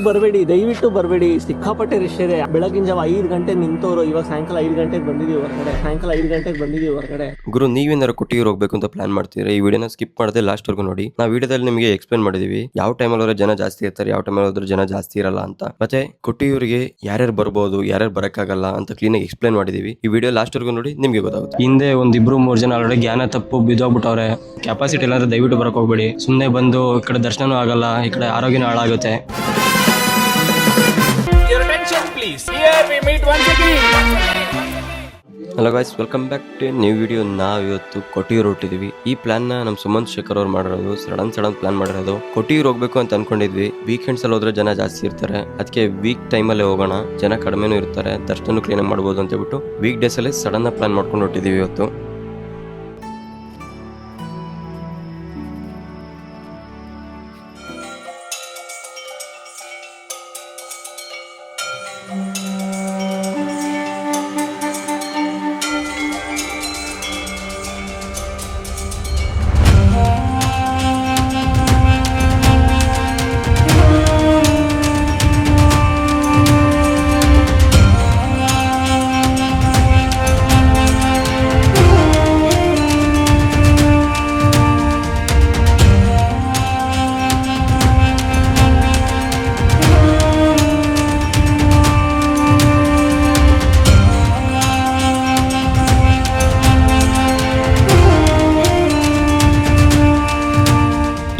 ಬರಬೇಡಿ, ದಯವಿಟ್ಟು ಬರಬೇಡಿ. ಸಿಕ್ಕಾಪಟ್ಟೆ ರಶ್ ಇದೆ. ಬೆಳಗಿನ ಜಾವ 5 ಗಂಟೆ ನಿಂತವ್ರು, ಇವಾಗ ಸಾಯಂಕಾಲ 5 ಗಂಟೆಗೆ ಬಂದಿದೀವಿ ಹೊರಗಡೆ. ಗುರು, ನೀವೇನಾರು ಕೊಟ್ಟಿಗೆ ಹೋಗ್ಬೇಕು ಅಂತ ಪ್ಲಾನ್ ಮಾಡ್ತೀರಾ? ಈ ವಿಡಿಯೋನ ಸ್ಕಿಪ್ ಮಾಡದೆ ಲಾಸ್ಟ್ ವರ್ಗು ನೋಡಿ. ನಾವು ವಿಡಿಯೋದಲ್ಲಿ ನಿಮಗೆ ಎಕ್ಸ್ಪ್ಲೇನ್ ಮಾಡಿದೀವಿ ಯಾವ ಟೈಮಲ್ಲಿ ಹೋದ್ರೆ ಜನ ಜಾಸ್ತಿ ಇರ್ತಾರೆ, ಯಾವ ಟೈಮಲ್ಲಿ ಹೋದ್ರೆ ಜನ ಜಾಸ್ತಿ ಇರಲ್ಲ ಅಂತ. ಮತ್ತೆ ಕೊಟ್ಟಿಯೂರಿಗೆ ಯಾರ್ಯಾರು ಬರ್ಬೋದು, ಯಾರ್ಯಾರು ಬರಕ್ಕಾಗಲ್ಲ ಅಂತ ಕ್ಲೀನ್ ಆಗಿ ಎಕ್ಸ್ಪ್ಲೇನ್ ಮಾಡಿದೀವಿ. ಈ ವಿಡಿಯೋ ಲಾಸ್ಟ್ ವರ್ಗು ನೋಡಿ, ನಿಮ್ಗೆ ಗೊತ್ತಾಗುತ್ತೆ. ಹಿಂದೆ 1-2-3 ಜನ ಆಲ್ರೆಡಿ ಜ್ಞಾನ ತಪ್ಪು ಬಿದ್ದೋಗ್ಬಿಟ್ಟವ್ರೆ. ಕೆಪಾಸಿಟಿ ಇಲ್ಲ ಅಂದ್ರೆ ದಯವಿಟ್ಟು ಬರಕ್ ಹೋಗ್ಬೇಡಿ. ಸುಮ್ಮನೆ ಬಂದು ಈ ಕಡೆ ದರ್ಶನನೂ ಆಗಲ್ಲ, ಈ ಕಡೆ ಆರೋಗ್ಯನೂ ಹಾಳಾಗುತ್ತೆ. Hello guys, welcome back to new video. ನಾವು ಇವತ್ತು ಕೊಟ್ಟಿಯೂರು ಹೊಟ್ಟಿದೀವಿ. ಈ ಪ್ಲಾನ್ ನ ನಮ್ಮ ಸುಮಂತ್ ಶೇಖರ್ ಅವ್ರು ಮಾಡಿರೋದು. ಸಡನ್ ಪ್ಲಾನ್ ಮಾಡಿರೋದು. ಕೊಟ್ಟಿಯೂರು ಹೋಗ್ಬೇಕು ಅಂತ ಅನ್ಕೊಂಡಿದ್ವಿ. ವೀಕೆಂಡ್ಸ್ ಅಲ್ಲಿ ಹೋದ್ರೆ ಜನ ಜಾಸ್ತಿ ಇರ್ತಾರೆ, ಅದಕ್ಕೆ ವೀಕ್ ಟೈಮ್ ಅಲ್ಲೇ ಹೋಗೋಣ, ಜನ ಕಡಿಮೆನೂ ಇರ್ತಾರೆ, ದರ್ಶನ ಕ್ಲೀನ್ ಆಗಿ ಮಾಡ್ಬೋದು ಅಂತ ಹೇಳ್ಬಿಟ್ಟು ವೀಕ್ ಡೇಸ್ ಅಲ್ಲಿ ಸಡನ್ ಪ್ಲಾನ್ ಮಾಡ್ಕೊಂಡು ಹೊಟ್ಟಿದೀವಿ ಇವತ್ತು.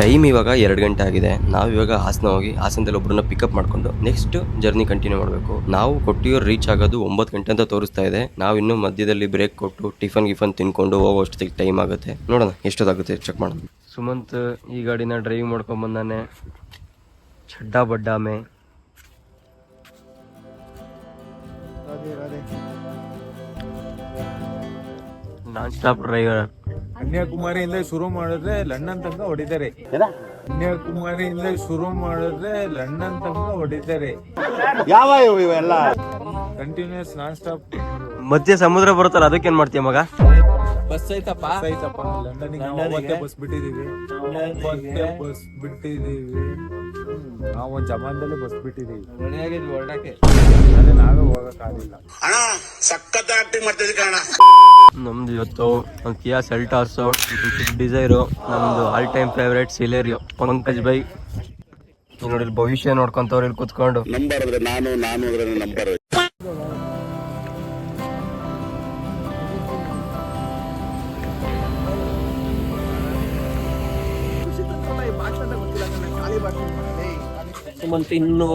ಟೈಮ್ ಇವಾಗ 2 ಗಂಟೆ ಆಗಿದೆ. ನಾವು ಇವಾಗ ಹಾಸನ ಹೋಗಿ ಹಾಸನದಲ್ಲಿ ಒಬ್ಬರನ್ನ ಪಿಕಪ್ ಮಾಡ್ಕೊಂಡು ನೆಕ್ಸ್ಟ್ ಜರ್ನಿ ಕಂಟಿನ್ಯೂ ಮಾಡಬೇಕು. ನಾವು ಕೊಟ್ಟಿಯೂರು ರೀಚ್ ಆಗೋದು 9 ಗಂಟೆ ಅಂತ ತೋರಿಸ್ತಾ ಇದೆ. ನಾವು ಇನ್ನು ಮಧ್ಯದಲ್ಲಿ ಬ್ರೇಕ್ ಕೊಟ್ಟು ಟಿಫನ್ ತಿನ್ಕೊಂಡು ಹೋಗೋ ಅಷ್ಟೊತ್ತಿಗೆ ಟೈಮ್ ಆಗುತ್ತೆ. ನೋಡೋಣ ಎಷ್ಟೊತ್ತಾಗುತ್ತೆ ಚೆಕ್ ಮಾಡೋಣ. ಸುಮಂತ್ ಈ ಗಾಡಿನ ಡ್ರೈವ್ ಮಾಡ್ಕೊಂಡ್ ಬಂದಾನೆ. ಚಡ್ಡಾ ಬಡ್ಡಾ ಮೇ ನಾನ್ ಸ್ಟಾಪ್ ಡ್ರೈವರ್. ಕನ್ಯಾಕುಮಾರಿಯಿಂದ ಶುರು ಮಾಡಿದ್ರೆ ಲಂಡನ್ ತನಕ ಹೊಡಿತಾರೆ. ಕನ್ಯಾಕುಮಾರಿಯಿಂದ ಶುರು ಮಾಡಿದ್ರೆ ಲಂಡನ್ ತನಕ ಹೊಡಿತಾರೆ. ಯಾವ ಇವೆಲ್ಲ ಕಂಟಿನ್ಯೂಸ್ ನಾನ್ ಸ್ಟಾಪ್. ಮಧ್ಯೆ ಸಮುದ್ರ ಬರುತ್ತಲ್ಲ, ಅದಕ್ಕೇನ್ ಮಾಡ್ತೀಯ ಮಗ? ಬಸ್ ಐತಪ್ಪ. ಲಂಡನ್ಗೆ ಮತ್ತೆ ಬಸ್ ಬಿಟ್ಟಿದೀವಿ. ನಾವು ಒಂದ್ ಜಮಾನದಲ್ಲಿ ಬಸ್ ಬಿಟ್ಟಿದೀವಿ. ನಾವೇ ಹೋಗಕ್ಕಾಗಿಲ್ಲ. ನಮ್ದು ಇವತ್ತು ಒಂದು ಕಿಯಾ ಸೆಲ್ಟಾಸ್, ಡಿಸೈರು, ನಮ್ದು all time favourite Celerio. Pankaj ಬೈ ನೋಡಿ ಭವಿಷ್ಯ ನೋಡ್ಕೊಂತವ್ರು ಇಲ್ಲಿ ಕುತ್ಕೊಂಡು. ನಂಬರ್ ಸುಮಂತ್ ಇನ್ನು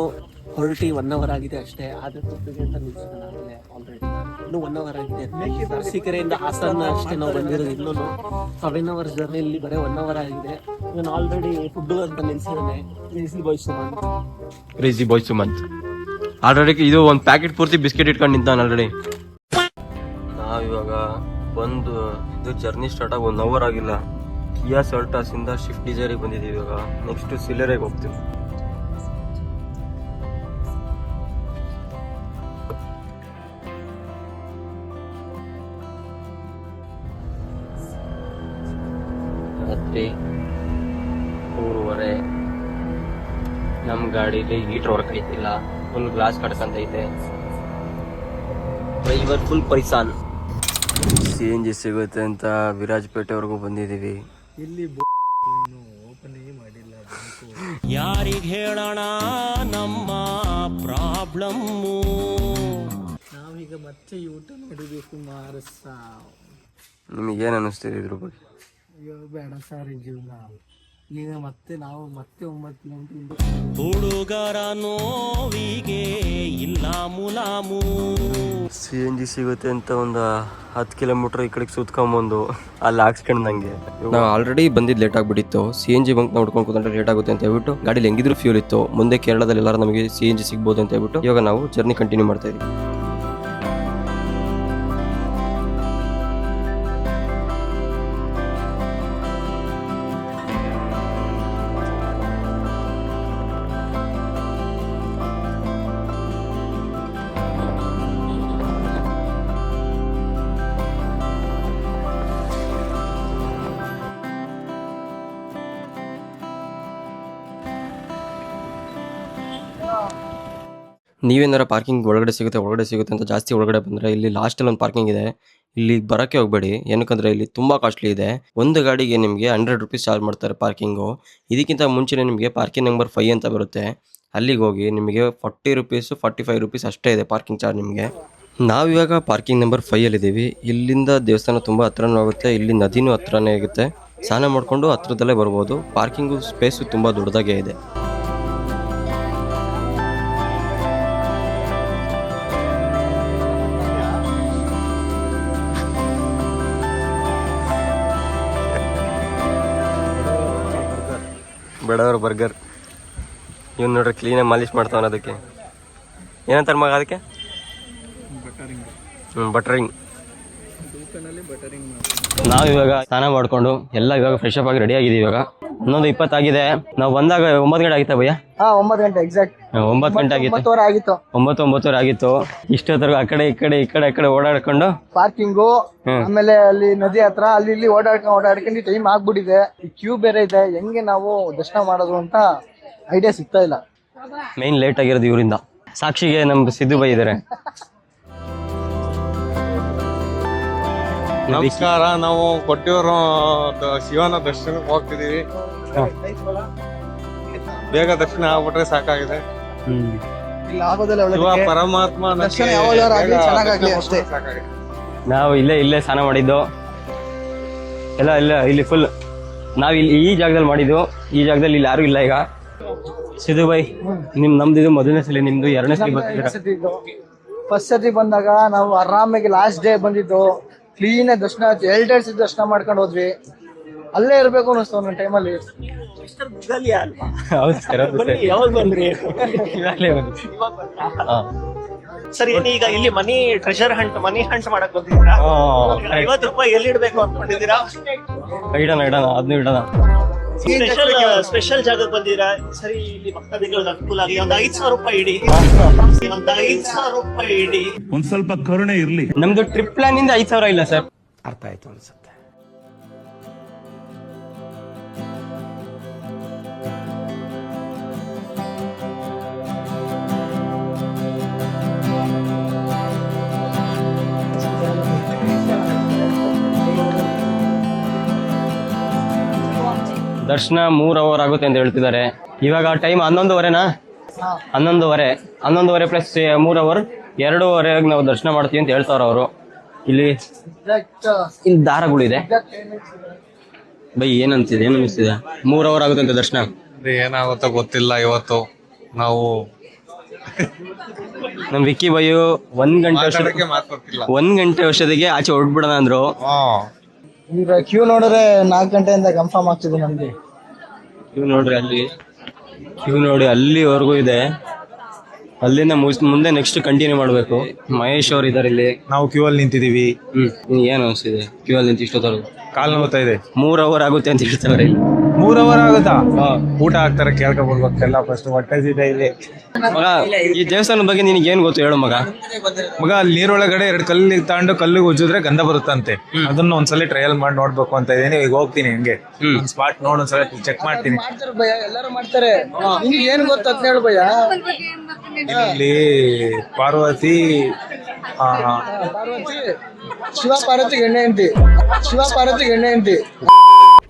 ಹೊರಟಿ 1 ಅವರ್ ಆಗಿದೆ ಅಷ್ಟೇ. ಆದ್ರೆ ಅಂತ ನಿಲ್ಸಿದ್ದಾನೆ ಆಲ್ರೆಡಿ. ಇನ್ನು 1 ಅವರ್ ಆಗಿದೆ. ಅರಸೀಕೆರೆಯಿಂದ ಹಾಸನ ಅಷ್ಟೇ ನಾವು ಬಂದಿರೋದು. ಇನ್ನೂ 7 ಅವರ್ಸ್ ಜರ್ನಿಯಲ್ಲಿ ಬರೀ 1 ಅವರ್ ಆಗಿದೆ. ನಾನು ಆಲ್ರೆಡಿ ಫುಡ್ ಅಂತ ನಿಲ್ಸಿದ್ದಾನೆ. ಕ್ರೇಜಿ ಬಾಯ್ ಸುಮಂತ್ ಆಲ್ರೆಡಿ ಇದು ಒಂದು ಪ್ಯಾಕೆಟ್ ಪೂರ್ತಿ ಬಿಸ್ಕೆಟ್ ಇಟ್ಕೊಂಡು ನಿಂತಾನೆ ಆಲ್ರೆಡಿ. ನಾವಿವಾಗ ಬಂದು ಇದು ಜರ್ನಿ ಸ್ಟಾರ್ಟ್ ಆಗಿ 1 ಅವರ್ ಆಗಿಲ್ಲ. ಕಿಯಾ ಸೆಲ್ಟಾಸ್ ಇಂದ ಶಿಫ್ಟ್ ಡಿಸೈರಿಗೆ ಬಂದಿದ್ದೀವಿ. ಇವಾಗ ನೆಕ್ಸ್ಟ್ ಸಿಲೇರಿಗೆ ಹೋಗ್ತೀವಿ. ರಾತ್ರಿ 3:30. ನಮ್ಮ ಗಾಡಿಲಿ ಹೀಟರ್ ವರ್ಕ್ ಐತಿಲ್ಲ, ಫುಲ್ ಗ್ಲಾಸ್ ಕಟ್ಕಂತೈತೆ. ಡ್ರೈವರ್ ಫುಲ್ ಪೈಸಾನ್. CNG ಸಿಗುತ್ತೆ ಅಂತ ವಿರಾಜಪೇಟೆವರೆಗೂ ಬಂದಿದ್ದೀವಿ. ಇಲ್ಲಿ ಓಪನ್ ಮಾಡಿಲ್ಲ. ಯಾರಿಗೆ ಹೇಳೋಣ ನಮ್ಮ ಪ್ರಾಬ್ಲಮ್ಮು? ನಾವೀಗ ಮತ್ತೆ ಊಟ ಮಾಡಬೇಕು. ನಿಮಗೇನು ಅನ್ನಿಸ್ತಿದೆ ಇದ್ರ ಬಗ್ಗೆ? ಅಯ್ಯೋ ಬೇಡ ಸರ್, ಜೀವನ ಈಗ ಮತ್ತೆ 9 ಕಿಲೋಮೀಟರ್. ಹುಡುಗರ ನೋವಿಗೆ ಇಲ್ಲ ಮುಲಾಮು. CNG ಸಿಗುತ್ತೆ ಅಂತ ಒಂದು 10 ಕಿಲೋಮೀಟರ್ ಈ ಕಡೆಗೆ ಸುತ್ಕೊಂಬಂದು ಅಲ್ಲಿ ಹಾಕ್ಸ್ಕೊಂಡಂಗೆ. ನಾವು ಆಲ್ರೆಡಿ ಬಂದಿದ್ದು ಲೇಟ್ ಆಗ್ಬಿಟ್ಟಿತ್ತು. CNG ಬಂಕ್ ನೋಡ್ಕೊಂಡು ಕೂತ್ಕೊಂಡ್ರೆ ಲೇಟ್ ಆಗುತ್ತೆ ಅಂತ ಹೇಳ್ಬಿಟ್ಟು ಗಾಡಿಲಿ ಹೆಂಗಿದ್ರು ಫ್ಯೂಲ್ ಇತ್ತು. ಮುಂದೆ ಕೇರಳದಲ್ಲಿ ಎಲ್ಲರೂ ನಮಗೆ CNG ಸಿಗ್ಬೋದು ಅಂತ ಹೇಳ್ಬಿಟ್ಟು ಇವಾಗ ನಾವು ಜರ್ನಿ ಕಂಟಿನ್ಯೂ ಮಾಡ್ತಾ ಇದೀವಿ. ನೀವೇನಾರ ಪಾರ್ಕಿಂಗ್ ಒಳಗಡೆ ಸಿಗುತ್ತೆ ಅಂತ ಜಾಸ್ತಿ ಒಳಗಡೆ ಬಂದರೆ ಇಲ್ಲಿ ಲಾಸ್ಟಲ್ಲಿ ಒಂದು ಪಾರ್ಕಿಂಗ್ ಇದೆ, ಇಲ್ಲಿ ಬರೋಕ್ಕೆ ಹೋಗಬೇಡಿ. ಏನಕ್ಕಂದರೆ ಇಲ್ಲಿ ತುಂಬ ಕಾಸ್ಟ್ಲಿ ಇದೆ. ಒಂದು ಗಾಡಿಗೆ ನಿಮಗೆ 100 ರೂಪೀಸ್ ಚಾರ್ಜ್ ಮಾಡ್ತಾರೆ ಪಾರ್ಕಿಂಗು. ಇದಕ್ಕಿಂತ ಮುಂಚೆನೇ ನಿಮಗೆ ಪಾರ್ಕಿಂಗ್ ನಂಬರ್ 5 ಅಂತ ಬರುತ್ತೆ, ಅಲ್ಲಿಗೆ ಹೋಗಿ ನಿಮಗೆ 40 ರೂಪೀಸು 45 ರೂಪೀಸ್ ಅಷ್ಟೇ ಇದೆ ಪಾರ್ಕಿಂಗ್ ಚಾರ್ಜ್ ನಿಮಗೆ. ನಾವಿವಾಗ ಪಾರ್ಕಿಂಗ್ ನಂಬರ್ 5ಅಲ್ಲಿದ್ದೀವಿ. ಇಲ್ಲಿಂದ ದೇವಸ್ಥಾನ ತುಂಬ ಹತ್ರನೂ ಆಗುತ್ತೆ, ಇಲ್ಲಿ ನದಿನೂ ಹತ್ರನೇ ಆಗುತ್ತೆ. ಸ್ನಾನ ಮಾಡಿಕೊಂಡು ಹತ್ರದಲ್ಲೇ ಬರ್ಬೋದು. ಪಾರ್ಕಿಂಗು ಸ್ಪೇಸು ತುಂಬ ದೊಡ್ಡದಾಗೇ ಇದೆ. ಬಡವರು ಬರ್ಗರ್ ಇವ್ನು ನೋಡ್ರಿ ಕ್ಲೀನಾಗಿ ಮಾಲಿಶ್ ಮಾಡ್ತಾವನ. ಅದಕ್ಕೆ ಏನಂತಾರೆ ಮಗ ಅದಕ್ಕೆ? ಬಟರಿಂಗ್. ನಾವು ಇವಾಗ ಸ್ನಾನ ಮಾಡ್ಕೊಂಡು ಎಲ್ಲ ಇವಾಗ ಫ್ರೆಶ್ ಅಪ್ ಆಗಿ ರೆಡಿ ಆಗಿದ್ದೀವಿ. ಇವಾಗ 11:20 ಆಗಿದೆ. ನಾವು ಬಂದಾಗ 9 ಗಂಟೆ ಆಗಿತ್ತಾ ಭಯ್ಯ? 9 ಗಂಟೆ ಎಕ್ಸಾಕ್ಟ್. 9 ಗಂಟೆ ಆಗಿತ್ತು. 9:09 ಆಗಿತ್ತು. ಇಷ್ಟೊತ್ತರೆಗೂ ಆ ಕಡೆ ಈ ಕಡೆ ಓಡಾಡ್ಕೊಂಡು ಪಾರ್ಕಿಂಗು, ಆಮೇಲೆ ಅಲ್ಲಿ ನದಿ ಹತ್ರ ಅಲ್ಲಿ ಇಲ್ಲಿ ಓಡಾಡ್ಕೊಂಡು ಟೈಮ್ ಆಗ್ಬಿಟ್ಟಿದೆ. ಕ್ಯೂ ಬೇರೆ ಇದೆ, ಹೆಂಗೆ ನಾವು ದರ್ಶನ ಮಾಡೋದು ಅಂತ ಐಡಿಯಾ ಸಿಗ್ತಾ ಇಲ್ಲ. ಮೇನ್ ಲೇಟ್ ಆಗಿರೋದು ಇವರಿಂದ. ಸಾಕ್ಷಿಗೆ ನಮ್ ಸಿದ್ದು ಬೈ ಇದಾರೆ. ನಮಸ್ಕಾರ. ನಾವು ಕೊಟ್ಟಿಯೂರು ಶಿವನ ದರ್ಶನಕ್ಕೆ ಹೋಗ್ತಿದೀವಿ. ಬೇಗ ದರ್ಶನ ಆಗ್ಬಿಟ್ರೆ ಸಾಕಾಗಿದೆ. ಇಲ್ಲ ಆಗೋದಿಲ್ಲ, ಶಿವ ಪರಮಾತ್ಮ ದರ್ಶನ ಯಾವಾಗಲಾದ್ರೂ ಆಗ್ಲಿ, ಚೆನ್ನಾಗಾಗ್ಲಿ ಅಷ್ಟೇ. ನಾವು ಇಲ್ಲೇ ಸ್ನಾನ ಮಾಡಿದ್ದು ಎಲ್ಲ ಇಲ್ಲಿ ಫುಲ್ ನಾವು ಇಲ್ಲಿ ಈ ಜಾಗದಲ್ಲಿ ಮಾಡಿದ್ದು. ಈ ಜಾಗದಲ್ಲಿ ಇಲ್ಲಿ ಯಾರು ಇಲ್ಲ ಈಗ. ಸಿದ್ದು ಬೈ, ನಮ್ದು ಮೊದಲನೇ ಸಲ, ನಿಮ್ದು 2ನೇ ಸಲ ಬರ್ತೀರಾ? ಫಸ್ಟ್ ಸತಿ ಬಂದಾಗ ನಾವು ಆರಾಮಾಗಿ ಲಾಸ್ಟ್ ಡೇ ಬಂದಿದ್ದು, ಕ್ಲೀನ್ ದರ್ಶನ 2 ಡೇಸ್ ದರ್ಶನ ಮಾಡ್ಕೊಂಡು ಹೋದ್ವಿ. ಅಲ್ಲೇ ಇರ್ಬೇಕು ಅನ್ನಿಸ್ತು ಒಂದೊಂದು ಟೈಮಲ್ಲಿ. ಹೌದು ಸರ್. ಯಾವಾಗ ಬಂದ್ರಿ? ಇವಾಗಲೇ ಬಂದು. ಸರ್, ಏನೀಗ ಇಲ್ಲಿ ಮನಿ ಹಂಟ್ ಮಾಡಕ್ ಬಂದಿದ್ದೀರಾ? 50 ರೂಪಾಯಿ ಎಲ್ಲಿ ಇಡ್ಬೇಕು ಅನ್ಕೊಂಡಿದ್ದೀರಾ? ಇಡೋಣ. ಸ್ಪೆಷಲ್ ಜಾಗಕ್ಕೆ ಬಂದಿರಾ? ಸರಿ, ಇಲ್ಲಿ ಭಕ್ತಾದಿಗಳಿಗೆ ಅನುಕೂಲ ಆಗಿ ಒಂದು 5,000 ರೂಪಾಯಿ ಇಡಿ. ಒಂದ್ ಸ್ವಲ್ಪ ಕರುಣೆ ಇರ್ಲಿ. ನಮ್ದು ಟ್ರಿಪ್ ಪ್ಲಾನ್ ಇಂದ 5,000 ಇಲ್ಲ ಸರ್. ಅರ್ಥ ಆಯ್ತು ಅನ್ಸುತ್ತೆ. ದರ್ಶನ 3 ಅವರ್ ಆಗುತ್ತೆ ಅಂತ ಹೇಳ್ತಿದ್ದಾರೆ. ಇವಾಗ ಟೈಮ್ 11:30ನಾ? 11:30 ಪ್ಲಸ್ 3 ಅವರ್ 2:30 ನಾವು ದರ್ಶನ ಮಾಡ್ತೀವಿ ಅಂತ ಹೇಳ್ತಾವ್ರ ಅವರು. ಇಲ್ಲಿ ದಾರಗಳಿದೆ ಬೈ. ಏನ್ ಅನಿಸ್ತಿದೆ? 3 ಅವರ್ ಆಗುತ್ತೆ ಅಂತ ದರ್ಶನ. ಏನಾಗುತ್ತೋ ಗೊತ್ತಿಲ್ಲ. ಇವತ್ತು ನಾವು ನಮ್ ವಿಕ್ಕಿ ಬೈಯು 1 ಗಂಟೆ ವರ್ಷದಿಗೆ ಆಚೆ ಹೊರಡ್ಬಿಡೋಣ ಅಂದ್ರು. ಈಗ ಕ್ಯೂ ನೋಡಿದ್ರೆ 4 ಗಂಟೆಯಿಂದ ಕನ್ಫರ್ಮ್ ಆಗ್ತಿದೆ ನಮ್ಗೆ. ಕ್ಯೂ ನೋಡಿ ಅಲ್ಲಿವರೆಗೂ ಇದೆ. ಅಲ್ಲಿಂದ ಮುಂದೆ ನೆಕ್ಸ್ಟ್ ಕಂಟಿನ್ಯೂ ಮಾಡ್ಬೇಕು. ಮಹೇಶ್ ಅವ್ರು ಇದಾರೆ ಇಲ್ಲಿ. ನಾವು ಕ್ಯೂ ಅಲ್ಲಿ ನಿಂತಿದೀವಿ. ಏನ್ ಅನಿಸ್ತಿದೆ ಕ್ಯೂ ಅಲ್ಲಿ ನಿಂತು ಇಷ್ಟೊತ್ತವರೆಗೂ? ಕಾಲ್ ನೋಡ್ತಾ ಇದೆ. 3 ಅವರ್ ಆಗುತ್ತೆ ಅಂತ ಹೇಳ್ತಾರೆ. 3 ಅವರ್ ಆಗುತ್ತಾ? ಊಟ ಹಾಕ್ತಾರೆ, ಕೇಳ್ಕೊಬಿಡ್ಬೇಕೆಲ್ಲ. ಫಸ್ಟ್ ಹೊಟ್ಟೆ ಇದೆ ಇಲ್ಲಿ. ಮಗ, ಈ ದೇವಸ್ಥಾನದ ಬಗ್ಗೆ ನಿನಗೆ ಏನ್ ಗೊತ್ತು ಹೇಳು ಮಗ? ಅಲ್ಲಿ ನೀರೊಳಗಡೆ 2 ಕಲ್ಲು ತಗೊಂಡು ಕಲ್ಲಿಗೆ ಉಜ್ಜಿದ್ರೆ ಗಂಧ ಬರುತ್ತಂತೆ. ಅದನ್ನ ಒಂದ್ಸಲ ಟ್ರಯಲ್ ಮಾಡಿ ನೋಡ್ಬೇಕು ಅಂತ ಇದೀನಿ. ಈಗ ಹೋಗ್ತೀನಿ, ಹಂಗೆ ಸ್ಪಾಟ್ ನೋಡಿ ಒಂದ್ಸಲ ಚೆಕ್ ಮಾಡ್ತೀನಿ. ಭಯ ಎಲ್ಲರೂ ಮಾಡ್ತಾರೆ. ನಿಮ್ಗೆ ಏನ್ ಗೊತ್ತ ಅಂತ ಹೇಳು ಭಯ. ಇಲ್ಲಿ ಪಾರ್ವತಿ ಶಿವ ಪಾರ್ವತಿ ಗಂಡ ಹೆಂಡತಿ.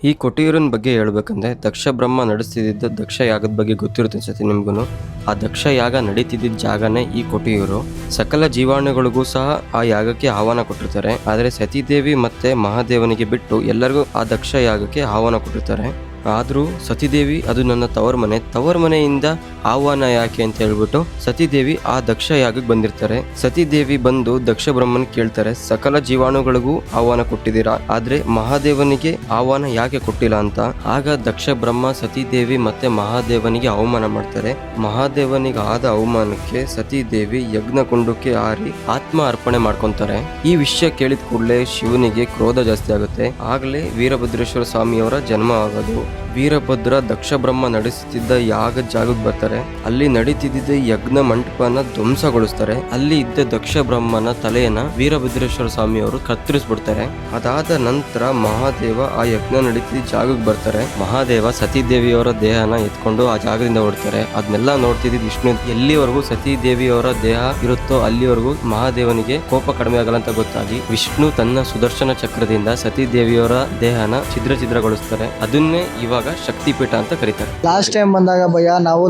ಈ ಕೊಟ್ಟಿಯೂರಿನ ಬಗ್ಗೆ ಹೇಳ್ಬೇಕಂದ್ರೆ ದಕ್ಷ ಬ್ರಹ್ಮ ನಡೆಸ್ತಿದ್ದ ದಕ್ಷ ಯಾಗದ ಬಗ್ಗೆ ಗೊತ್ತಿರುತ್ತೆ ಅನ್ಸುತ್ತೆ ನಿಮ್ಗೂ. ಆ ದಕ್ಷ ಯಾಗ ನಡೀತಿದ್ದ ಜಾಗನೇ ಈ ಕೊಟ್ಟಿಯೂರು. ಸಕಲ ಜೀವಾಣುಗಳಿಗೂ ಸಹ ಆ ಯಾಗಕ್ಕೆ ಆಹ್ವಾನ ಕೊಟ್ಟಿರ್ತಾರೆ. ಆದರೆ ಸತೀದೇವಿ ಮತ್ತೆ ಮಹಾದೇವನಿಗೆ ಬಿಟ್ಟು ಎಲ್ಲರಿಗೂ ಆ ದಕ್ಷ ಯಾಗಕ್ಕೆ ಆಹ್ವಾನ ಕೊಟ್ಟಿರ್ತಾರೆ. ಆದರೂ ಸತೀದೇವಿ ಅದು ನನ್ನ ತವರ ಮನೆಯಿಂದ ಆಹ್ವಾನ ಯಾಕೆ ಅಂತ ಹೇಳ್ಬಿಟ್ಟು ಸತೀದೇವಿ ಆ ದಕ್ಷ ಯಾಗಕ್ಕೆ ಬಂದಿರ್ತಾರೆ. ಸತೀದೇವಿ ಬಂದು ದಕ್ಷ ಬ್ರಹ್ಮನ್ ಕೇಳ್ತಾರೆ, ಸಕಲ ಜೀವಾಣುಗಳಿಗೂ ಆಹ್ವಾನ ಕೊಟ್ಟಿದ್ದೀರಾ, ಆದ್ರೆ ಮಹಾದೇವನಿಗೆ ಆಹ್ವಾನ ಯಾಕೆ ಕೊಟ್ಟಿಲ್ಲ ಅಂತ. ಆಗ ದಕ್ಷ ಬ್ರಹ್ಮ ಸತೀದೇವಿ ಮತ್ತೆ ಮಹಾದೇವನಿಗೆ ಅವಮಾನ ಮಾಡ್ತಾರೆ. ಮಹಾದೇವನಿಗೆ ಆದ ಅವಮಾನಕ್ಕೆ ಸತೀದೇವಿ ಯಜ್ಞಕುಂಡಕ್ಕೆ ಹಾರಿ ಆತ್ಮ ಅರ್ಪಣೆ ಮಾಡ್ಕೊಂತಾರೆ. ಈ ವಿಷಯ ಕೇಳಿದ ಕೂಡಲೇ ಶಿವನಿಗೆ ಕ್ರೋಧ ಜಾಸ್ತಿ ಆಗುತ್ತೆ. ಆಗ್ಲೇ ವೀರಭದ್ರೇಶ್ವರ ಸ್ವಾಮಿಯವರ ಜನ್ಮ ಆಗೋದು. ವೀರಭದ್ರ ದಕ್ಷ ಬ್ರಹ್ಮ ನಡೆಸುತ್ತಿದ್ದ ಯಾಗ ಜಾಗಕ್ಕೆ ಬರ್ತಾರೆ. ಅಲ್ಲಿ ನಡೀತಿದ್ದ ಯಜ್ಞ ಮಂಟಪನ ಧ್ವಂಸಗೊಳಿಸ್ತಾರೆ. ಅಲ್ಲಿ ಇದ್ದ ದಕ್ಷ ಬ್ರಹ್ಮನ ತಲೆಯನ್ನ ವೀರಭದ್ರೇಶ್ವರ ಸ್ವಾಮಿ ಅವರು ಕತ್ತರಿಸ್ಬಿಡ್ತಾರೆ. ಅದಾದ ನಂತರ ಮಹಾದೇವ ಆ ಯಜ್ಞ ನಡೀತಿದ್ದ ಜಾಗಕ್ಕೆ ಬರ್ತಾರೆ. ಮಹಾದೇವ ಸತೀದೇವಿಯವರ ದೇಹನ ಎತ್ಕೊಂಡು ಆ ಜಾಗದಿಂದ ಹೊಡ್ತಾರೆ. ಅದನ್ನೆಲ್ಲ ನೋಡ್ತಿದ್ದ ವಿಷ್ಣು ಎಲ್ಲಿವರೆಗೂ ಸತೀದೇವಿಯವರ ದೇಹ ಇರುತ್ತೋ ಅಲ್ಲಿವರೆಗೂ ಮಹಾದೇವನಿಗೆ ಕೋಪ ಕಡಿಮೆ ಆಗಲ್ಲ ಅಂತ ಗೊತ್ತಾಗಿ ವಿಷ್ಣು ತನ್ನ ಸುದರ್ಶನ ಚಕ್ರದಿಂದ ಸತೀದೇವಿಯವರ ದೇಹನ ಛಿದ್ರಗೊಳಿಸ್ತಾರೆ. ಅದನ್ನೇ ಇವಾಗ ಶಕ್ತಿಪೀಠ ಅಂತ ಕರೀತಾರೆ. ಲಾಸ್ಟ್ ಟೈಮ್ ಬಂದಾಗ ಭಯ್ಯ ನಾವು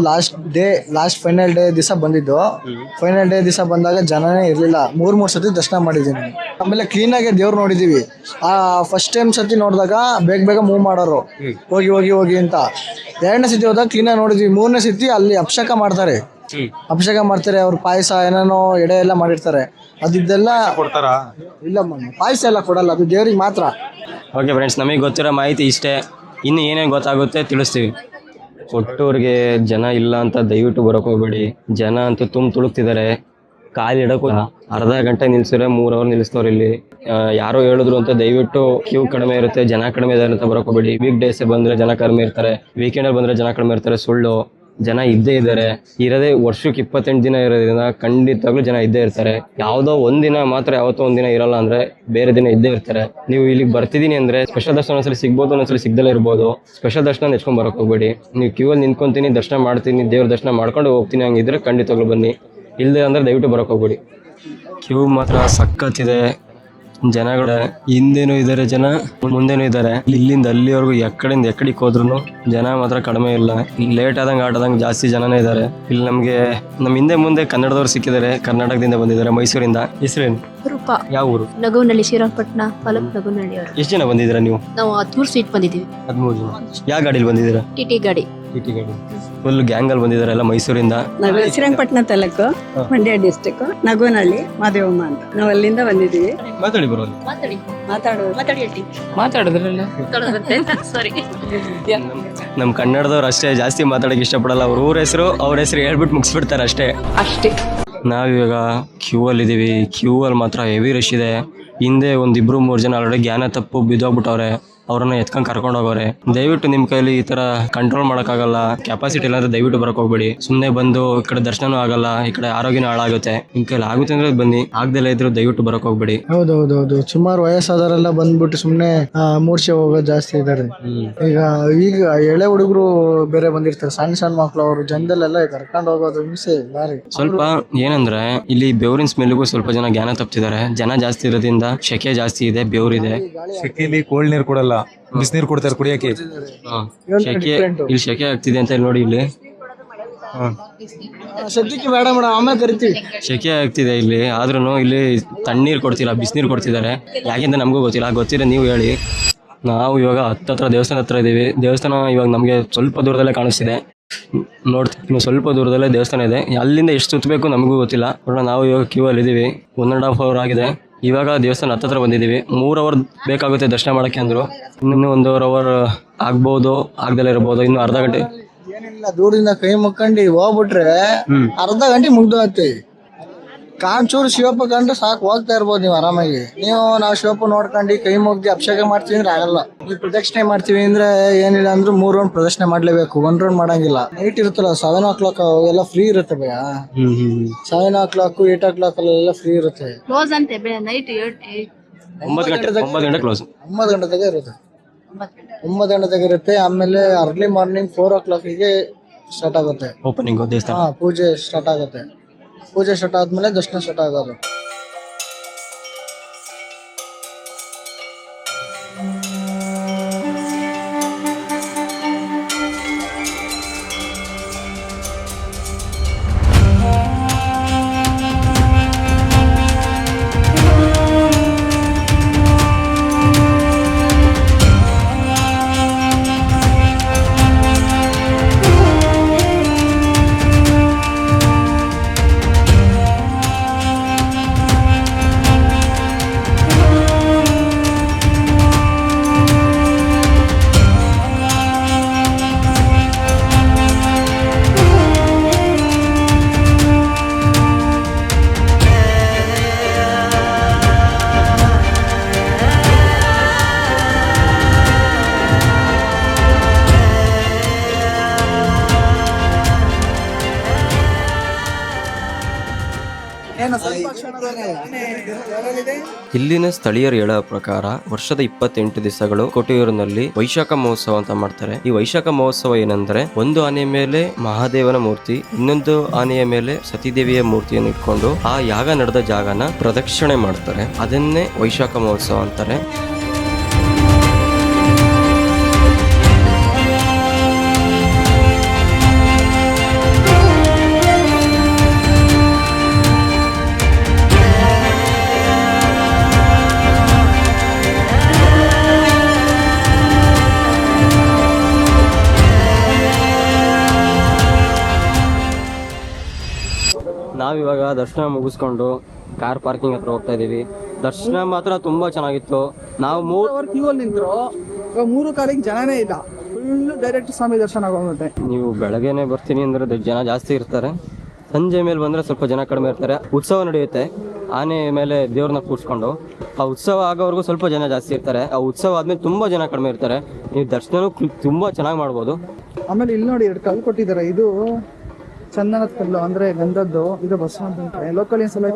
ಲಾಸ್ಟ್ ಫೈನಲ್ ಡೇ ದಿವಸ ಬಂದಿದ್ದು. ಫೈನಲ್ ಡೇ ದಿವಸ ಬಂದಾಗ ಜನನೇ ಇರ್ಲಿಲ್ಲ. ಮೂರ್ ಸತಿ ದರ್ಶನ ಮಾಡಿದೀನಿ. ಆಮೇಲೆ ಕ್ಲೀನ್ ಆಗಿ ದೇವ್ರು ನೋಡಿದೀವಿ. ಆ ಫಸ್ಟ್ ಟೈಮ್ ಸತಿ ನೋಡಿದಾಗ ಬೇಗ ಮೂವ್ ಮಾಡೋರು ಹೋಗಿ ಹೋಗಿ ಹೋಗಿ ಅಂತ. 2ನೇ ಸತಿ ಹೋದಾಗ ಕ್ಲೀನ್ ಆಗಿ ನೋಡಿದ್ವಿ. 3ನೇ ಸತಿ ಅಲ್ಲಿ ಅಭಿಷೇಕ ಮಾಡ್ತಾರೆ. ಅವ್ರ ಪಾಯಸ ಏನೇನೋ ಎಡೆ ಎಲ್ಲ ಮಾಡಿರ್ತಾರೆ. ಅದಿದ್ದೆಲ್ಲ ಕೊಡ್ತಾರ? ಇಲ್ಲ ಪಾಯಸ ಎಲ್ಲ ಕೊಡಲ್ಲ, ಅದು ದೇವ್ರಿಗೆ ಮಾತ್ರ. ಓಕೆ ಫ್ರೆಂಡ್ಸ್, ನಮಗೆ ಗೊತ್ತಿರೋ ಮಾಹಿತಿ ಇಷ್ಟೇ. ಇನ್ನು ಏನೇನು ಗೊತ್ತಾಗುತ್ತೆ ತಿಳಿಸ್ತೀವಿ. ಕೊಟ್ಟೂರಿಗೆ ಜನ ಇಲ್ಲ ಅಂತ ದಯವಿಟ್ಟು ಬರೋಕೆ ಹೋಗ್ಬೇಡಿ. ಜನ ಅಂತೂ ತುಳುಕ್ತಿದ್ದಾರೆ. ಕಾಲು ಇಡಕ್ಕೂ ಅರ್ಧ ಗಂಟೆ ನಿಲ್ಸಿದ್ರೆ 3 ಅವರ್ ನಿಲ್ಲಿಸ್ತವ್ರು ಇಲ್ಲಿ. ಯಾರೋ ಹೇಳಿದ್ರು ಅಂತ ದಯವಿಟ್ಟು ಕ್ಯೂ ಕಡಿಮೆ ಇರುತ್ತೆ, ಜನ ಕಡಿಮೆ ಇದ್ದಾರೆ ಅಂತ ಬರೋಕೆ ಹೋಗ್ಬೇಡಿ. ವೀಕ್ ಡೇಸ್ ಬಂದರೆ ಜನ ಕಡಿಮೆ ಇರ್ತಾರೆ, ವೀಕೆಂಡಲ್ಲಿ ಬಂದರೆ ಜನ ಕಡಿಮೆ ಇರ್ತಾರೆ. ಸುಳ್ಳು, ಜನ ಇದ್ದೇ ಇದ್ದಾರೆ. ಇರೋದೇ ವರ್ಷಕ್ಕೆ 28 ದಿನ ಇರೋದ್ರಿಂದ ಖಂಡಿತವಾಗ್ಲೂ ಜನ ಇದ್ದೇ ಇರ್ತಾರೆ. ಯಾವುದೋ ಒಂದಿನ ಮಾತ್ರ ಯಾವತ್ತೋ ಒಂದಿನ ಇರಲ್ಲ ಅಂದ್ರೆ ಬೇರೆ ದಿನ ಇದ್ದೇ ಇರ್ತಾರೆ. ನೀವು ಇಲ್ಲಿಗೆ ಬರ್ತಿದ್ದೀನಿ ಅಂದ್ರೆ ಸ್ಪೆಷಲ್ ದರ್ಶನ ಒಂದ್ಸಲಿ ಸಿಗ್ಬೋದು, ಒಂದ್ಸಲಿ ಸಿಗ್ದಲೇ ಇರ್ಬೋದು. ಸ್ಪೆಷಲ್ ದರ್ಶನ ನೆಚ್ಕೊಂಡ್ ಬರೋಕೆ ಹೋಗ್ಬೇಡಿ. ನೀವು ಕ್ಯೂ ಅಲ್ಲಿ ನಿಂತ್ಕೊಂತೀನಿ, ದರ್ಶನ ಮಾಡ್ತೀನಿ, ದೇವ್ರ ದರ್ಶನ ಮಾಡ್ಕೊಂಡು ಹೋಗ್ತೀನಿ ಹಂಗಿದ್ರೆ ಖಂಡಿತವಾಗ್ಲೂ ಬನ್ನಿ. ಇಲ್ಲದೆ ಅಂದ್ರೆ ದಯವಿಟ್ಟು ಬರೋಕೆ ಹೋಗ್ಬೇಡಿ. ಕ್ಯೂ ಮಾತ್ರ ಸಖತ್ತಿದೆ. ಜನಗಳ ಹಿಂದೇನೂ ಇದ್ದಾರೆ, ಜನ ಮುಂದೆನೂ ಇದ್ದಾರೆ. ಇಲ್ಲಿಂದ ಅಲ್ಲಿವರೆಗೂ ಎಕಡೆಯಿಂದ ಎಕಡಿಗೆ ಹೋದ್ರು ಜನ ಮಾತ್ರ ಕಡಿಮೆ ಇಲ್ಲ. ಲೇಟ್ ಆದಂಗೆ ಜಾಸ್ತಿ ಜನನೇ ಇದ್ದಾರೆ. ಇಲ್ಲಿ ನಮಗೆ ನಮ್ಮ ಹಿಂದೆ ಮುಂದೆ ಕನ್ನಡದವ್ರು ಸಿಕ್ಕಿದ್ದಾರೆ. ಕರ್ನಾಟಕದಿಂದ ಬಂದಿದ್ದಾರೆ, ಮೈಸೂರಿಂದ. ಹೆಸರೇನು? ರೂಪಾ. ಯಾವ ಊರು? ನಗುನಳ್ಳಿ, ಶ್ರೀರಂಗಪಟ್ಟಣ ತಾಲೂಕು ನಗುನಳ್ಳಿ ಅವರು. ಎಷ್ಟು ಜನ ಬಂದಿದ್ದೀರಾ ನೀವು? ನಾವು 13 ಸೀಟ್ ಬಂದಿದ್ದೀವಿ. 13 ಜನ. ಯಾವ ಗಾಡಿಲಿ ಬಂದಿದ್ದೀರಾ? ಟಿಟಿ ಗಾಡಿ. ಫುಲ್ ಗ್ಯಾಂಗ್ ಅಲ್ಲಿ ಬಂದಿದ್ದಾರೆ ಎಲ್ಲ ಮೈಸೂರಿಂದ. ನಾವು ಶ್ರೀರಂಗಪಟ್ಟಣ ತಾಲೂಕು, ಮಂಡ್ಯ ಡಿಸ್ಟಿಕ್, ನಗುನಹಳ್ಳಿ ಮಾದೇವಮ್ಮ ಅಂತ. ನಾವು ಅಲ್ಲಿಂದ ಬಂದಿದ್ದೀವಿ. ಮಾತಾಡಿ ಬರೋದು. ನಮ್ ಕನ್ನಡದವ್ರು ಅಷ್ಟೇ ಜಾಸ್ತಿ ಮಾತಾಡಕ್ಕೆ ಇಷ್ಟಪಡಲ್ಲ. ಅವ್ರ ಹೆಸರು ಹೇಳ್ಬಿಟ್ಟು ಮುಗಿಸ್ಬಿಡ್ತಾರೆ ಅಷ್ಟೇ. ನಾವಿವಾಗ ಕ್ಯೂ ಅಲ್ಲಿ ಇದೀವಿ. ಕ್ಯೂ ಅಲ್ಲಿ ಮಾತ್ರ ಹೆವಿ ರಶ್ ಇದೆ. ಹಿಂದೆ 1-2-3 ಜನ ಆಲ್ರೆಡಿ ಜ್ಞಾನ ತಪ್ಪು ಬಿದ್ದೋಗ್ಬಿಟ್ಟವ್ರೆ. ಅವ್ರನ್ನ ಎತ್ಕೊಂಡು ಕರ್ಕೊಂಡು ಹೋಗೋರೆ. ದಯವಿಟ್ಟು ನಿಮ್ಮ ಕೈಲಿ ಈ ತರ ಕಂಟ್ರೋಲ್ ಮಾಡೋಕ್ಕಾಗಲ್ಲ, ಕೆಪಾಸಿಟಿ ಇಲ್ಲ ಅಂದ್ರೆ ದಯವಿಟ್ಟು ಬರಕ್ ಹೋಗ್ಬೇಡಿ. ಸುಮ್ಮನೆ ಬಂದು ಈ ಕಡೆ ದರ್ಶನನೂ ಆಗಲ್ಲ, ಈ ಕಡೆ ಆರೋಗ್ಯನೂ ಹಾಳಾಗುತ್ತೆ. ನಿಮ್ ಕೈಲಿ ಆಗುತ್ತೆ ಅಂದ್ರೆ ಬನ್ನಿ, ಆಗ್ದೆಲ್ಲ ಇದ್ರು ದಯವಿಟ್ಟು ಬರಕ್ ಹೋಗ್ಬೇಡಿ. ಹೌದೌದೌದು, ಸುಮಾರು ವಯಸ್ಸಾದವರೆಲ್ಲ ಬಂದ್ಬಿಟ್ಟು ಸುಮ್ನೆ ಮೂರ್ಛೆ ಹೋಗೋದು ಜಾಸ್ತಿ ಇದಾರೆ. ಈಗ ಎಳೆ ಹುಡುಗರು ಬೇರೆ ಬಂದಿರ್ತಾರೆ, ಸಣ್ಣ ಮಕ್ಳು. ಅವರು ಜನದಲ್ಲೆಲ್ಲ ಕರ್ಕೊಂಡು ಹೋಗೋದು ಹಿಂಸೆ ಬಾರಿ. ಸ್ವಲ್ಪ ಏನಂದ್ರೆ ಇಲ್ಲಿ ಬೆವರಿನ ಸ್ಮೆಲ್ಗೂ ಸ್ವಲ್ಪ ಜನ ಜ್ಞಾನ ತಪ್ಪಿದ್ದಾರೆ. ಜನ ಜಾಸ್ತಿ ಇರೋದ್ರಿಂದ ಶೆಕೆ ಜಾಸ್ತಿ ಇದೆ, ಬೆವರಿದೆ. ಶೆಕೆಯಲ್ಲಿ ಕೋಲ್ಡ್ ನೀರು ಕೊಡಲ್ಲ, ಬಿಸಿನೀರು ಕೊಡ್ತಾರೆ ಕುಡಿಯಕ್ಕೆ. ಶೆಕೆ, ಇಲ್ಲಿ ಶೆಕೆ ಆಗ್ತಿದೆ ಅಂತ ನೋಡಿ. ಇಲ್ಲಿ ಸದ್ಯಕ್ಕೆ ಬೇಡ ಮೇಡಮ್, ಆಮೇಲೆ ಕರಿತೀವಿ. ಶೆಕೆ ಆಗ್ತಿದೆ ಇಲ್ಲಿ, ಆದ್ರೂ ಇಲ್ಲಿ ತಣ್ಣೀರು ಕೊಡ್ತಿಲ್ಲ, ಬಿಸಿನೀರು ಕೊಡ್ತಿದ್ದಾರೆ. ಯಾಕೆಂತ ನಮಗೂ ಗೊತ್ತಿಲ್ಲ. ಗೊತ್ತಿರೋ ನೀವು ಹೇಳಿ. ನಾವು ಇವಾಗ ಹತ್ರ ದೇವಸ್ಥಾನ ಹತ್ರ ಇದೀವಿ. ದೇವಸ್ಥಾನ ಇವಾಗ ನಮಗೆ ಸ್ವಲ್ಪ ದೂರದಲ್ಲೇ ಕಾಣಿಸ್ತಿದೆ. ನೋಡ್ತೀವಿ, ಸ್ವಲ್ಪ ದೂರದಲ್ಲೇ ದೇವಸ್ಥಾನ ಇದೆ. ಅಲ್ಲಿಂದ ಎಷ್ಟು ಸುತ್ತಬೇಕು ನಮಗೂ ಗೊತ್ತಿಲ್ಲ. ನಾವು ಇವಾಗ ಕ್ಯೂ ಅಲ್ಲಿ ಇದೀವಿ. 1.5 ಅವರ್ ಆಗಿದೆ. ಇವಾಗ ದೇವಸ್ಥಾನ ಹತ್ರ ಬಂದಿದ್ದೀವಿ. 3 ಅವರ್ ಬೇಕಾಗುತ್ತೆ ದರ್ಶನ ಮಾಡೋಕ್ಕೆ ಅಂದರು. ಇನ್ನೂ 1.5 ಅವರ್ ಆಗ್ಬೋದು, ಆಗ್ದಲೇ ಇರ್ಬೋದು. ಇನ್ನು ಅರ್ಧ ಗಂಟೆ. ಏನಿಲ್ಲ, ದೂರದಿಂದ ಕೈ ಮುಕ್ಕೊಂಡು ಹೋಗ್ಬಿಟ್ರೆ ಅರ್ಧ ಗಂಟೆ ಮುಗ್ದು ಕಾಂಚೂರು ಶಿವಪ್ಪ ಕಂಡ್ರೆ ಸಾಕು, ಹೋಗ್ತಾ ಇರ್ಬೋದು ನೀವು ಆರಾಮಾಗಿ. ನಾವು ಶಿವಪ್ಪ ನೋಡ್ಕೊಂಡು ಕೈ ಮುಗ್ದು ಅಭಿಷೇಕ ಮಾಡ್ತೀವಿ ಅಂದ್ರೆ ಆಗಲ್ಲ. ಈ ಪ್ರದಕ್ಷಿಣೆ ಮಾಡ್ತೀವಿ ಅಂದ್ರೆ ಏನಿಲ್ಲ ಅಂದ್ರೆ 3 ರೌಂಡ್ ಪ್ರದಕ್ಷಿಣೆ ಮಾಡ್ಲೇಬೇಕು, 1 ರೌಂಡ್ ಮಾಡಂಗಿಲ್ಲ. ನೈಟ್ ಇರುತ್ತಲ್ಲ 7 o'clock ಎಲ್ಲ ಫ್ರೀ ಇರುತ್ತೆ ಭಯ. 7 o'clock 8 o'clock ಅಲ್ಲೆಲ್ಲ ಫ್ರೀ ಇರುತ್ತೆ. ಕ್ಲೋಸ್ ಅಂತೆ ನೈಟ್ 9 ಗಂಟೆ ಕ್ಲೋಸ್. 9 ಗಂಟೆಗೆ ಇರುತ್ತೆ. 9 ಗಂಟೆಗೆ ಇರುತ್ತೆ. ಆಮೇಲೆ ಅರ್ಲಿ ಮಾರ್ನಿಂಗ್ 4 o'clock ಸ್ಟಾರ್ಟ್ ಆಗುತ್ತೆ ಓಪನಿಂಗ್ ದೇವಸ್ಥಾನ. ಪೂಜೆ ಸ್ಟಾರ್ಟ್ ಆಗುತ್ತೆ. ಪೂಜೆ ಸ್ಟಾರ್ಟ್ ಆದ್ಮೇಲೆ ದರ್ಶನ ಸ್ಟಾರ್ಟ್ ಆಗೋದು. ಇಲ್ಲಿನ ಸ್ಥಳೀಯರು ಹೇಳೋ ಪ್ರಕಾರ ವರ್ಷದ 28 ದಿವಸಗಳು ಕೊಟ್ಟಿಯೂರಿನಲ್ಲಿ ವೈಶಾಖ ಮಹೋತ್ಸವ ಅಂತ ಮಾಡ್ತಾರೆ. ಈ ವೈಶಾಖ ಮಹೋತ್ಸವ ಏನಂದ್ರೆ ಒಂದು ಆನೆ ಮೇಲೆ ಮಹಾದೇವನ ಮೂರ್ತಿ, ಇನ್ನೊಂದು ಆನೆಯ ಮೇಲೆ ಸತೀದೇವಿಯ ಮೂರ್ತಿಯನ್ನು ಇಟ್ಕೊಂಡು ಆ ಯಾಗ ನಡೆದ ಜಾಗನ ಪ್ರದಕ್ಷಿಣೆ ಮಾಡ್ತಾರೆ. ಅದನ್ನೇ ವೈಶಾಖ ಮಹೋತ್ಸವ ಅಂತಾರೆ. ನಾವಿವಾಗ ದರ್ಶನ ಮುಗಿಸ್ಕೊಂಡು ಕಾರ್ ಪಾರ್ಕಿಂಗ್ ಹತ್ರ ಹೋಗ್ತಾ ಇದೀವಿ. ದರ್ಶನ ಮಾತ್ರ ತುಂಬಾ ಚೆನ್ನಾಗಿತ್ತು. ನಾವು ಕ್ಯೂ ಅಲ್ಲಿ ನಿಂತರು, ಇವಾಗ 3 ಕಾಲಿಗೆ ಜನನೇ ಇಲ್ಲ, ಫುಲ್ ಡೈರೆಕ್ಟ್ ಸ್ವಾಮಿ ದರ್ಶನ ಆಗೋಗುತ್ತೆ. ನೀವು ಬೆಳಗ್ಗೆನೆ ಬರ್ತೀನಿ ಅಂದ್ರೆ ಜನ ಜಾಸ್ತಿ ಇರ್ತಾರೆ, ಸಂಜೆ ಮೇಲೆ ಬಂದ್ರೆ ಸ್ವಲ್ಪ ಜನ ಕಡಿಮೆ ಇರ್ತಾರೆ. ಉತ್ಸವ ನಡೆಯುತ್ತೆ, ಆನೆ ಮೇಲೆ ದೇವ್ರನ್ನ ಕೂರ್ಸ್ಕೊಂಡು ಆ ಉತ್ಸವ ಆಗೋವರೆಗೂ ಸ್ವಲ್ಪ ಜನ ಜಾಸ್ತಿ ಇರ್ತಾರೆ. ಆ ಉತ್ಸವ ಆದ್ಮೇಲೆ ತುಂಬಾ ಜನ ಕಡಿಮೆ ಇರ್ತಾರೆ. ನೀವು ದರ್ಶನ ತುಂಬಾ ಚೆನ್ನಾಗಿ ಮಾಡ್ಬೋದು. ಆಮೇಲೆ ಇಲ್ಲಿ ನೋಡಿ 2 ಕಲ್ಲು ಕೊಟ್ಟಿದ್ದಾರೆ. ಇದು ಚಂದನದ ಕಲ್ಲು ಅಂದ್ರೆ ಗಂಧದ್ದು, ಇದು ಬಸವ ಅಂತ ಲೋಕಲ್ ಸಲ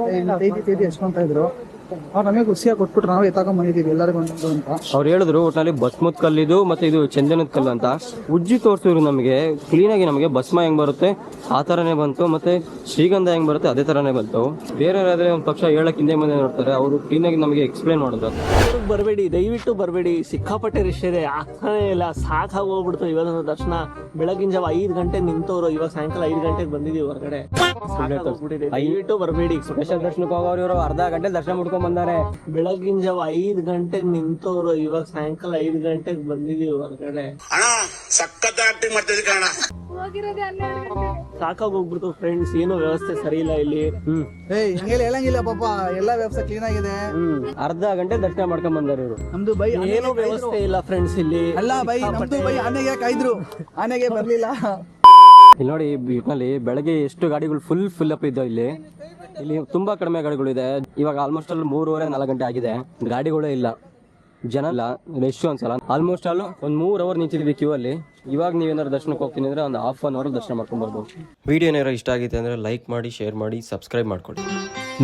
ತೇದಿ ಹಚ್ಕೊಂತ ಇದ್ರು. ಅವ್ರು ನಮಗೆ ಖುಷಿಯಾಗಿ ಕೊಟ್ಬಿಟ್ರು, ನಾವು ಎತ್ತಾಕೊಂಡ್ ಬಂದಿದ್ದೀವಿ ಎಲ್ಲರಿಗೂ ಒಂದೊಂದು ಅಂತ. ಅವ್ರು ಹೇಳಿದ್ರು ಒಟ್ಟಿನಲ್ಲಿ ಭಸ್ಮದ ಕಲ್ಲಿದು ಮತ್ತೆ ಇದು ಚಂದನದ ಕಲ್ಲು ಅಂತ ಉಜ್ಜಿ ತೋರಿಸಿದ್ರು ನಮಗೆ ಕ್ಲೀನಾಗಿ. ನಮಗೆ ಭಸ್ಮ ಹೆಂಗ್ ಬರುತ್ತೆ ಆ ತರನೇ ಬಂತು, ಮತ್ತೆ ಶ್ರೀಗಂಧ ಹೆಂಗ್ ಬರುತ್ತೆ ಅದೇ ತರನೇ ಬಂತು. ಬೇರೆಯವರಾದ್ರೆ ಒಂದು ಪಕ್ಷ ಹೇಳಕ್ ಹಿಂದೆ ಮುಂದೆ ನೋಡ್ತಾರೆ, ಅವರು ಕ್ಲೀನಾಗಿ ನಮಗೆ ಎಕ್ಸ್ಪ್ಲೇನ್ ಮಾಡಿದ್ರು. ಬರಬೇಡಿ, ದಯವಿಟ್ಟು ಬರಬೇಡಿ, ಸಿಕ್ಕಾಪಟ್ಟೆ ರಶ್ ಇದೆ, ಆಗ್ತಾನೆ ಇಲ್ಲ, ಸಾಕಾಗಿ ಹೋಗ್ಬಿಡ್ತು. ಇವಾಗ ದರ್ಶನ ಬೆಳಗಿನ ಜಾವ 5 ಗಂಟೆ ನಿಂತವ್ರು, ಇವಾಗ ಸಾಯಂಕಾಲ 5 ಗಂಟೆಗೆ ಬಂದಿದೀವಿ ಹೊರಗಡೆ. ದಯವಿಟ್ಟು ಬರಬೇಡಿ. ಸ್ಪೆಷಲ್ ದರ್ಶನಕ್ಕೆ ಹೋಗೋರು ಇವರು ಅರ್ಧ ಗಂಟೆ ದರ್ಶನ ಮಾಡ್ಕೊಂಡು ಬಂದಾರೆ. ಬೆಳಗಿನ ಜಾವ 5 ಗಂಟೆಗೆ ನಿಂತವ್ರು, ಇವಾಗ ಸಾಯಂಕಾಲ 5 ಗಂಟೆಗೆ ಬಂದಿದೀವಿ ಹೊರಗಡೆ. ಸಾಕಾಗಿ ಹೋಗ್ಬಿಡ್ತು ಫ್ರೆಂಡ್ಸ್, ಏನೋ ವ್ಯವಸ್ಥೆ ಸರಿ ಇಲ್ಲ ಇಲ್ಲಿ. ಹೇಳಂಗಿಲ್ಲ ಪಾಪ, ಎಲ್ಲಾ ವ್ಯವಸ್ಥೆ ಕ್ಲೀನ್ ಆಗಿದೆ. ಅರ್ಧ ಗಂಟೆ ದರ್ಶನ ಮಾಡ್ಕೊಂಡ್ ಬಂದಾರೆ ಇವರು. ನಮ್ದು ಬೈ ಏನೋ ವ್ಯವಸ್ಥೆ ಇಲ್ಲ ಫ್ರೆಂಡ್ಸ್ ಇಲ್ಲಿ. ಅಲ್ಲ ಬೈ, ನಮ್ದು ಬೈ ಆನೆಗೆ ಕಾಯ್ದ್ರು, ಆನೆಗೆ ಬರ್ಲಿಲ್ಲ. ಇಲ್ಲಿ ನೋಡಿ ಇಟ್ನಲ್ಲಿ ಬೆಳಗ್ಗೆ ಎಷ್ಟು ಗಾಡಿಗಳು ಫುಲ್ ಅಪ್ ಇದ್ದಾವೆ. ಇಲ್ಲಿ ತುಂಬಾ ಕಡಿಮೆ ಗಾಡಿಗಳು ಇದೆ. ಇವಾಗ ಆಲ್ಮೋಸ್ಟ್ ಅಲ್ಲಿ 3:30-4 ಗಂಟೆ ಆಗಿದೆ, ಗಾಡಿಗಳೇ ಇಲ್ಲ, ಜನ ಇಲ್ಲ, ರಶ್ ಅನ್ಸಲ್ಲ. ಆಲ್ಮೋಸ್ಟ್ ಅಲ್ಲಿ ಒಂದು 3 ಅವರ್ ನಿಂತಿದ್ವಿ ಕ್ಯೂ ಅಲ್ಲಿ. ಇವಾಗ ನೀವೇನಾದ್ರು ದರ್ಶನಕ್ಕೆ ಹೋಗ್ತೀನಿ ಅಂದ್ರೆ ಒಂದು 1/2 ಅವರ್ ದರ್ಶನ ಮಾಡ್ಕೊಂಡು ಬರ್ಬೋದು. ವಿಡಿಯೋ ಏನಾರು ಇಷ್ಟ ಆಗಿದೆ ಅಂದರೆ ಲೈಕ್ ಮಾಡಿ, ಶೇರ್ ಮಾಡಿ, ಸಬ್ಸ್ಕ್ರೈಬ್ ಮಾಡ್ಕೊಳ್ಳಿ.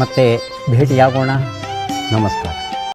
ಮತ್ತೆ ಭೇಟಿಯಾಗೋಣ. ನಮಸ್ಕಾರ.